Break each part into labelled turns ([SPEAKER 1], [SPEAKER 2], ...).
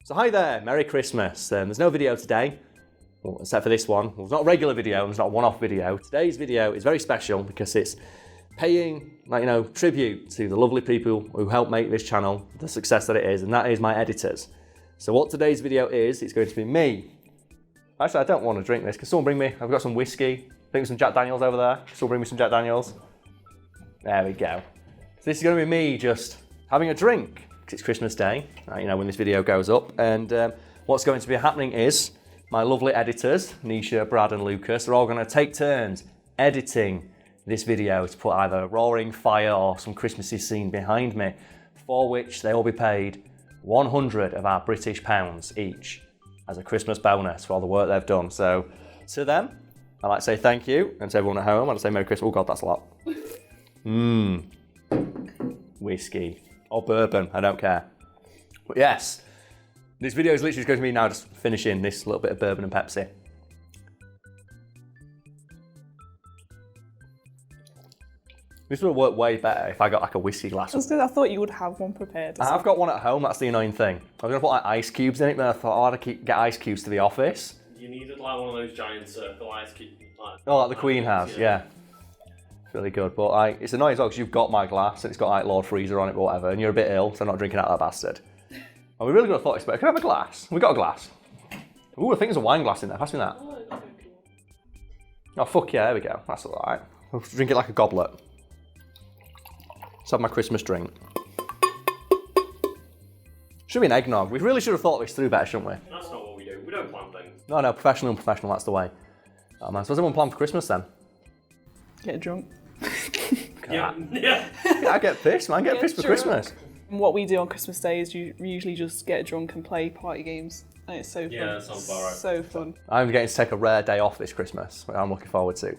[SPEAKER 1] So hi there, Merry Christmas. There's no video today, well, except for this one. Well, it's not a regular video, it's not a one-off video. Today's video is very special because it's paying, tribute to the lovely people who helped make this channel the success that it is, and that is my editors. So what today's video is, it's going to be me. Actually, I don't want to drink this. Can someone bring me, I've got some whiskey. Bring me some Jack Daniels over there. Can someone bring me some Jack Daniels? There we go. So this is going to be me just having a drink. Because it's Christmas Day, when this video goes up. And what's going to be happening is my lovely editors, Nisha, Brad and Lucas, are all going to take turns editing this video to put either a roaring fire or some Christmassy scene behind me, for which they will be paid 100 of our British pounds each as a Christmas bonus for all the work they've done. So to them, I'd like to say thank you, and to everyone at home, I'd like to say Merry Christmas. Oh God, that's a lot. Whiskey. Or bourbon, I don't care. But yes, this video is literally going to be now just finishing this little bit of bourbon and Pepsi. This would work way better if I got like a whiskey glass.
[SPEAKER 2] I thought you would have one prepared.
[SPEAKER 1] I've got one at home, that's the annoying thing. I was going to put like ice cubes in it, but I thought I'd get ice cubes to the office.
[SPEAKER 3] You needed like one of those giant circle ice cubes.
[SPEAKER 1] Like the Queen has, yeah. Really good, but it's annoying as well because you've got my glass and it's got like Lord Freezer on it or whatever, and you're a bit ill, so I'm not drinking out of that bastard. And we really could have thought it's better. Can I have a glass? We got a glass. Ooh, I think there's a wine glass in there. Pass me that. Oh fuck yeah, there we go. That's alright. I'll drink it like a goblet. Let's have my Christmas drink. Should be an eggnog. We really should have thought this through better, shouldn't we?
[SPEAKER 3] That's not what we do. We don't plan things.
[SPEAKER 1] No, professional and professional, that's the way. Oh man, so what's everyone plan for Christmas then?
[SPEAKER 2] Get drunk.
[SPEAKER 3] Yeah.
[SPEAKER 1] I get pissed, man. Get pissed for
[SPEAKER 2] drunk.
[SPEAKER 1] Christmas.
[SPEAKER 2] And what we do on Christmas Day is you usually just get drunk and play party games. And it's so fun.
[SPEAKER 3] Yeah, that sounds about right.
[SPEAKER 2] So fun.
[SPEAKER 1] I'm getting to take a rare day off this Christmas, which I'm looking forward to.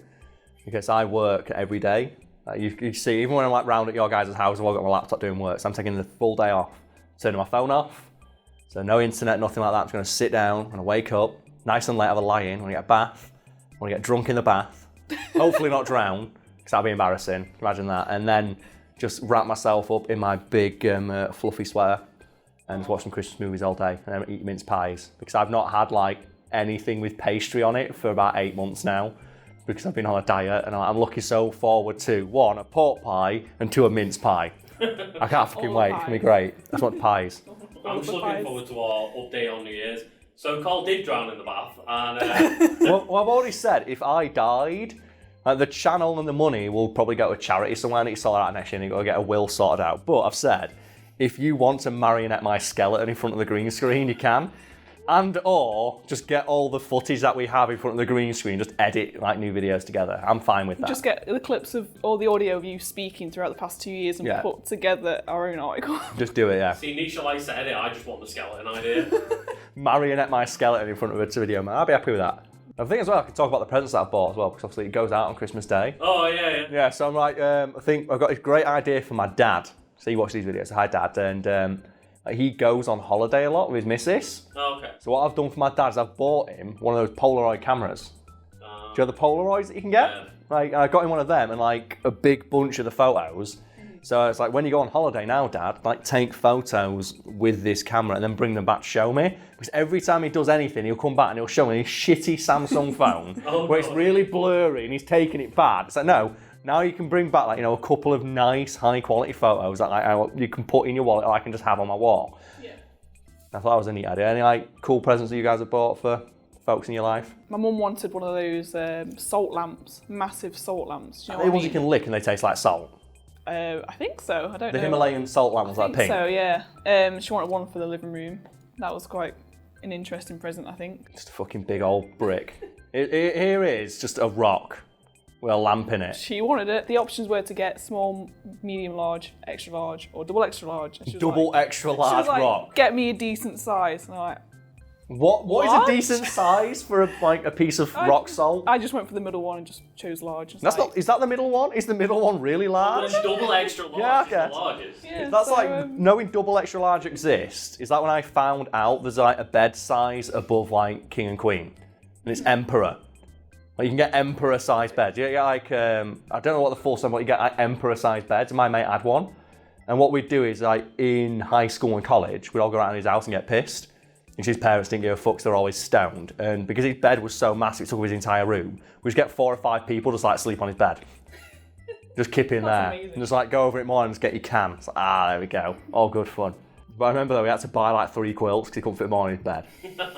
[SPEAKER 1] Because I work every day. You see, even when I'm like round at your guys' house, I've all got my laptop doing work, so I'm taking the full day off. Turning my phone off. So no internet, nothing like that. I'm just going to sit down, I'm going to wake up, nice and late, have a lie-in, I'm going to get a bath, I'm going to get drunk in the bath. Hopefully not drown, because that'd be embarrassing. Imagine that. And then just wrap myself up in my big fluffy sweater and just watch some Christmas movies all day and then eat mince pies. Because I've not had like anything with pastry on it for about 8 months now, because I've been on a diet, and I'm looking so forward to 1, a pork pie, and 2, a mince pie. I can't fucking wait. It's gonna be great. I just want pies.
[SPEAKER 3] I'm just looking forward to our update on New Year's. So Karl did drown in the bath, and
[SPEAKER 1] well, I've already said if I died, the channel and the money will probably go to charity somewhere. I need to sort that out next year and go get a will sorted out. But I've said, if you want to marionette my skeleton in front of the green screen, you can. And or just get all the footage that we have in front of the green screen, just edit like new videos together. I'm fine with that.
[SPEAKER 2] Just get the clips of all the audio of you speaking throughout the past 2 years and put together our own article.
[SPEAKER 1] Just do it, yeah.
[SPEAKER 3] See, Nisha likes to edit, I just want the skeleton idea.
[SPEAKER 1] Marionette my skeleton in front of a video, man. I'll be happy with that. I think as well, I can talk about the presents that I've bought as well, because obviously it goes out on Christmas Day.
[SPEAKER 3] Oh, yeah.
[SPEAKER 1] Yeah, so I'm like, I think I've got a great idea for my dad. So he watches these videos, so hi dad, and he goes on holiday a lot with his missus.
[SPEAKER 3] Oh, okay.
[SPEAKER 1] So what I've done for my dad is I've bought him one of those Polaroid cameras. Do you know the Polaroids that you can get?
[SPEAKER 3] Yeah.
[SPEAKER 1] Like, I got him one of them and like a big bunch of the photos. So it's like, when you go on holiday now, Dad, like take photos with this camera and then bring them back to show me. Because every time he does anything, he'll come back and he'll show me his shitty Samsung phone where it's really blurry and he's taking it bad. It's like, no, now you can bring back like, a couple of nice, high quality photos that like you can put in your wallet or I can just have on my wall. Yeah. I thought that was a neat idea. Any like cool presents that you guys have bought for folks in your life?
[SPEAKER 2] My mum wanted one of those salt lamps, massive salt lamps. Do you know
[SPEAKER 1] The ones you can lick and they taste like salt.
[SPEAKER 2] I think so. I don't know.
[SPEAKER 1] The Himalayan salt lamp was like pink.
[SPEAKER 2] So yeah. She wanted one for the living room. That was quite an interesting present, I think.
[SPEAKER 1] Just a fucking big old brick. Here is just a rock with a lamp in it.
[SPEAKER 2] She wanted it. The options were to get small, medium large, extra large, or double extra large.
[SPEAKER 1] Double extra large rock.
[SPEAKER 2] Get me a decent size. And I'm like,
[SPEAKER 1] What is a decent size for a piece of rock salt?
[SPEAKER 2] I just went for the middle one and just chose large.
[SPEAKER 1] Is that the middle one? Is the middle one really large?
[SPEAKER 3] Well, it's double extra large.
[SPEAKER 1] Yeah, okay.
[SPEAKER 3] The largest.
[SPEAKER 2] Yeah,
[SPEAKER 1] That's like knowing double extra large exists. Is that when I found out there's like a bed size above like king and queen, and it's emperor. Like you can get emperor size beds. You get like I don't know what the full sum, but you get like emperor size beds. My mate had one, and what we'd do is like in high school and college, we'd all go around his house and get pissed. And his parents didn't give a fuck, so they're always stoned. And because his bed was so massive, it took up his entire room, we just get 4 or 5 people just like sleep on his bed. Just keep in there.
[SPEAKER 2] Amazing.
[SPEAKER 1] And just like go over it more and just get your can. It's like, there we go. All good fun. But I remember though, we had to buy like 3 quilts because he couldn't fit them all in his bed.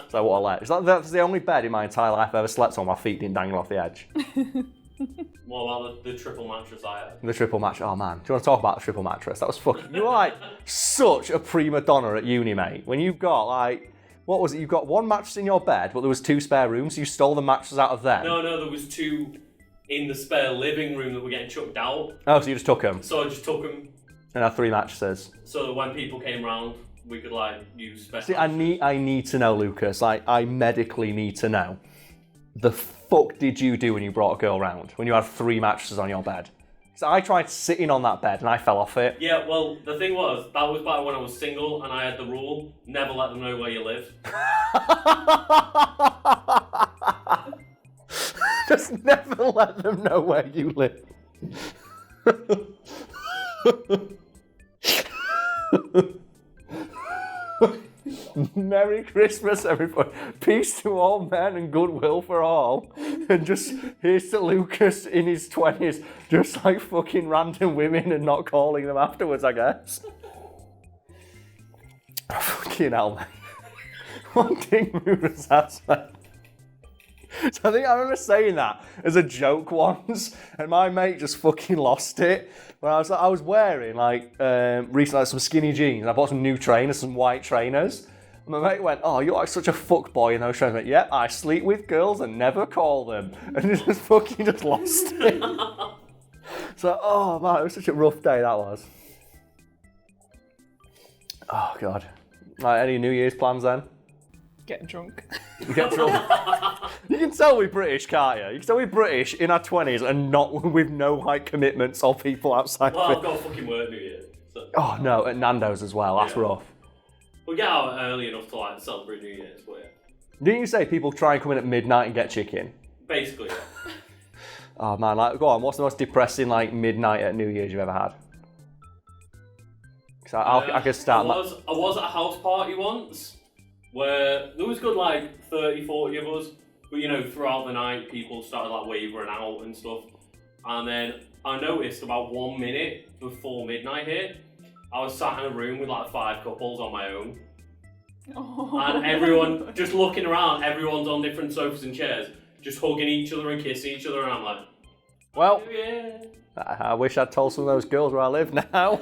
[SPEAKER 1] So what a let. It's like, that's the only bed in my entire life I've ever slept on. My feet didn't dangle off the edge.
[SPEAKER 3] What about the triple mattress I had?
[SPEAKER 1] The triple mattress. Oh man, do you want to talk about the triple mattress? That was fucking. You were like such a prima donna at uni, mate. When you've got like, what was it? You've got 1 mattress in your bed, but there was 2 spare rooms. So you stole the mattresses out of them.
[SPEAKER 3] No, there was 2 in the spare living room that were getting chucked out.
[SPEAKER 1] Oh, so you just took them.
[SPEAKER 3] So I just took them.
[SPEAKER 1] And had 3 mattresses.
[SPEAKER 3] So that when people came round, we could like use spare.
[SPEAKER 1] See, I need to know, Lucas. Like, I medically need to know. The fuck did you do when you brought a girl round? When you had 3 mattresses on your bed? So I tried sitting on that bed and I fell off it.
[SPEAKER 3] Yeah, well, the thing was, that was back when I was single and I had the rule, never let them know where you lived.
[SPEAKER 1] Just never let them know where you live. Merry Christmas, everybody. Peace to all men and goodwill for all. And just here's to Lucas in his 20s, just like fucking random women and not calling them afterwards, I guess. Fucking hell, man. What dick move was that, man? So I think I remember saying that as a joke once, and my mate just fucking lost it. When I was wearing like recently some skinny jeans, and I bought some new trainers, some white trainers. And my mate went, "Oh, you're like such a fuck boy in those trainers." I went, "Yep, I sleep with girls and never call them," and he just fucking just lost it. So, oh man, it was such a rough day that was. Oh god. Right, any New Year's plans then?
[SPEAKER 2] Get drunk.
[SPEAKER 1] You get drunk. You can tell we're British, can't you? You can tell we're British in our 20s and not with no like commitments or people outside.
[SPEAKER 3] Well, I've got to fucking work New Year. So.
[SPEAKER 1] Oh no, at Nando's as well. That's rough.
[SPEAKER 3] We'll get out early enough to like celebrate New Year's, but yeah.
[SPEAKER 1] Didn't you say people try and come in at midnight and get chicken?
[SPEAKER 3] Basically, yeah.
[SPEAKER 1] Oh man, like go on. What's the most depressing like midnight at New Year's you've ever had? Cause I could start.
[SPEAKER 3] I was at a house party once. Where there was good like 30, 40 of us, but you know, throughout the night people started like wavering out and stuff. And then I noticed about 1 minute before midnight hit, I was sat in a room with like 5 couples on my own. Oh. And everyone just looking around, everyone's on different sofas and chairs, just hugging each other and kissing each other, and I'm like,
[SPEAKER 1] well,
[SPEAKER 3] oh, yeah.
[SPEAKER 1] I wish I'd told some of those girls where I live now.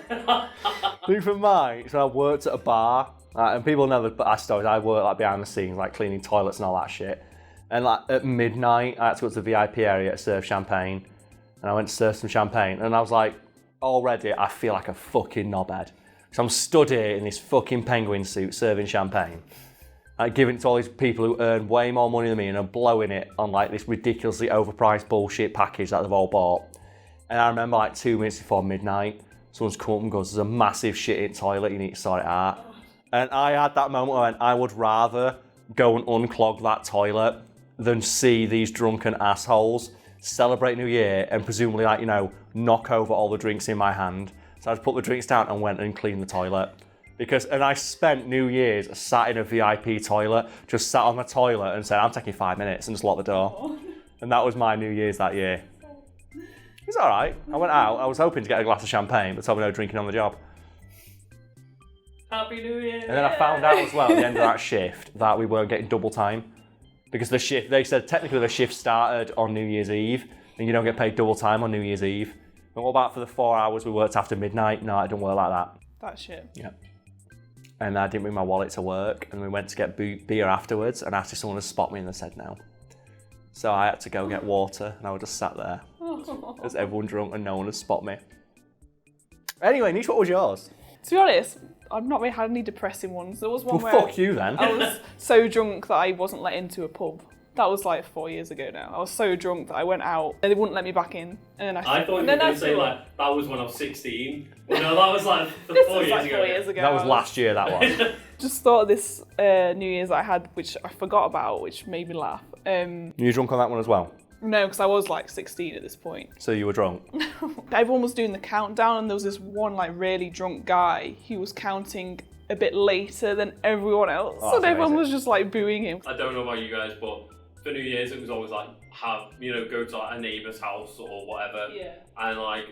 [SPEAKER 1] Think for mine, so I worked at a bar. And people never ask stories. I work like behind the scenes, like cleaning toilets and all that shit. And like at midnight, I had to go to the VIP area to serve champagne. And I went to serve some champagne. And I was like, already, I feel like a fucking knobhead. So I'm stood here in this fucking penguin suit serving champagne. Giving it to all these people who earn way more money than me and are blowing it on like this ridiculously overpriced bullshit package that they've all bought. And I remember like 2 minutes before midnight, someone's come up and goes, "There's a massive shit in the toilet, you need to sort it out." And I had that moment where I would rather go and unclog that toilet than see these drunken assholes celebrate New Year and presumably, like, you know, knock over all the drinks in my hand. So I just put the drinks down and went and cleaned the toilet. And I spent New Year's sat in a VIP toilet, just sat on the toilet and said, "I'm taking 5 minutes," and just locked the door. And that was my New Year's that year. It was all right. I went out. I was hoping to get a glass of champagne, but told me no drinking on the job.
[SPEAKER 3] Happy New Year!
[SPEAKER 1] And then I found out as well at the end of that shift that we weren't getting double time. Because the shift, they said technically the shift started on New Year's Eve and you don't get paid double time on New Year's Eve. And what about for the 4 hours we worked after midnight? No, it didn't work like that.
[SPEAKER 2] That shit.
[SPEAKER 1] Yeah. And I didn't bring my wallet to work and we went to get beer afterwards and asked if someone to spot me and they said no. So I had to go get water and I was just sat there. As everyone drunk and no one had spot me. Anyway, Nisha, what was yours?
[SPEAKER 2] To be honest, I've not really had any depressing ones. There was one where
[SPEAKER 1] fuck you then.
[SPEAKER 2] I was so drunk that I wasn't let into a pub. That was like 4 years ago now. I was so drunk that I went out and they wouldn't let me back in. And then
[SPEAKER 3] I thought you were going to say like, that was when I was 16. Well, no, that was like 4 years ago.
[SPEAKER 1] That was last year, that was.
[SPEAKER 2] Just thought of this New Year's I had, which I forgot about, which made me laugh.
[SPEAKER 1] You drunk on that one as well?
[SPEAKER 2] No, because I was like 16 at this point.
[SPEAKER 1] So you were drunk?
[SPEAKER 2] Everyone was doing the countdown and there was this one like really drunk guy. He was counting a bit later than everyone else.
[SPEAKER 1] Oh,
[SPEAKER 2] and
[SPEAKER 1] that's
[SPEAKER 2] everyone
[SPEAKER 1] amazing.
[SPEAKER 2] was just like booing him.
[SPEAKER 3] I don't know about you guys, but for New Year's it was always like go to like a neighbour's house or whatever.
[SPEAKER 2] Yeah.
[SPEAKER 3] And like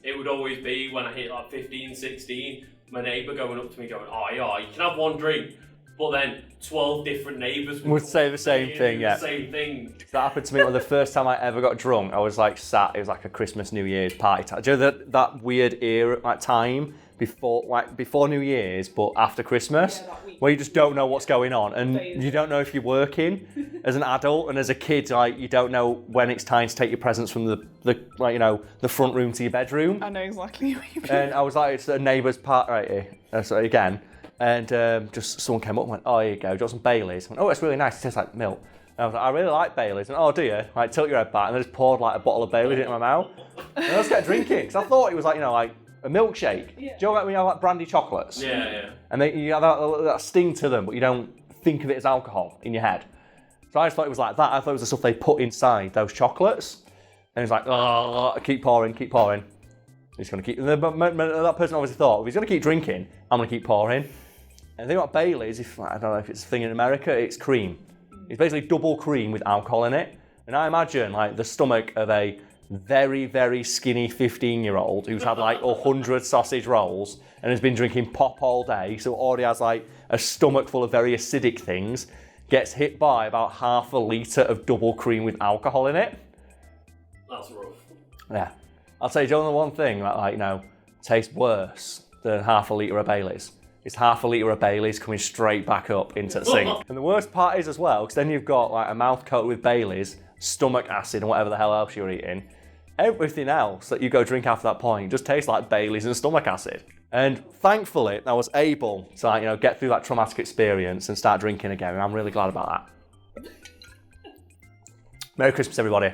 [SPEAKER 3] it would always be when I hit like 15, 16, my neighbour going up to me going, oh yeah, you can have one drink. But then 12 different neighbours
[SPEAKER 1] Would say the same thing, yeah.
[SPEAKER 3] The same thing.
[SPEAKER 1] That happened to me when the first time I ever got drunk. I was like sat, it was like a Christmas, New Year's party time. Do you know that weird era, like time before New Year's, but after Christmas,
[SPEAKER 2] Yeah, that week.
[SPEAKER 1] where you just don't know what's going on, and
[SPEAKER 2] Phase.
[SPEAKER 1] you don't know if you're working as an adult, and as a kid, like you don't know when it's time to take your presents from the front room to your bedroom.
[SPEAKER 2] I know exactly what you mean.
[SPEAKER 1] And I was like, it's a neighbour's party right here. So again. And just someone came up and went, oh, here you go, do you want some Baileys? I went, oh, it's really nice, it tastes like milk. And I was like, I really like Baileys. And oh, do you? Like, tilt your head back. And I just poured like a bottle of Baileys into my mouth. And I just kept drinking, because I thought it was like, like a milkshake.
[SPEAKER 2] Yeah.
[SPEAKER 1] Do you know when you have like brandy chocolates?
[SPEAKER 3] Yeah.
[SPEAKER 1] And you have that sting to them, but you don't think of it as alcohol in your head. So I just thought it was like that. I thought it was the stuff they put inside those chocolates. And it's like, oh, keep pouring. He's going to keep, that person obviously thought, if he's going to keep drinking, I'm going to keep pouring. And the thing about Baileys, I don't know if it's a thing in America, it's cream. It's basically double cream with alcohol in it. And I imagine like the stomach of a very, very skinny 15-year-old who's had like 100 sausage rolls and has been drinking pop all day, so already has like a stomach full of very acidic things, gets hit by about half a litre of double cream with alcohol in it.
[SPEAKER 3] That's rough.
[SPEAKER 1] Yeah. I'll tell you, the one thing that tastes worse than half a litre of Baileys. It's half a litre of Baileys coming straight back up into the sink. And the worst part is as well, because then you've got like a mouth coated with Baileys, stomach acid and whatever the hell else you're eating. Everything else that you go drink after that point just tastes like Baileys and stomach acid. And thankfully, I was able to get through that traumatic experience and start drinking again. And I'm really glad about that. Merry Christmas, everybody.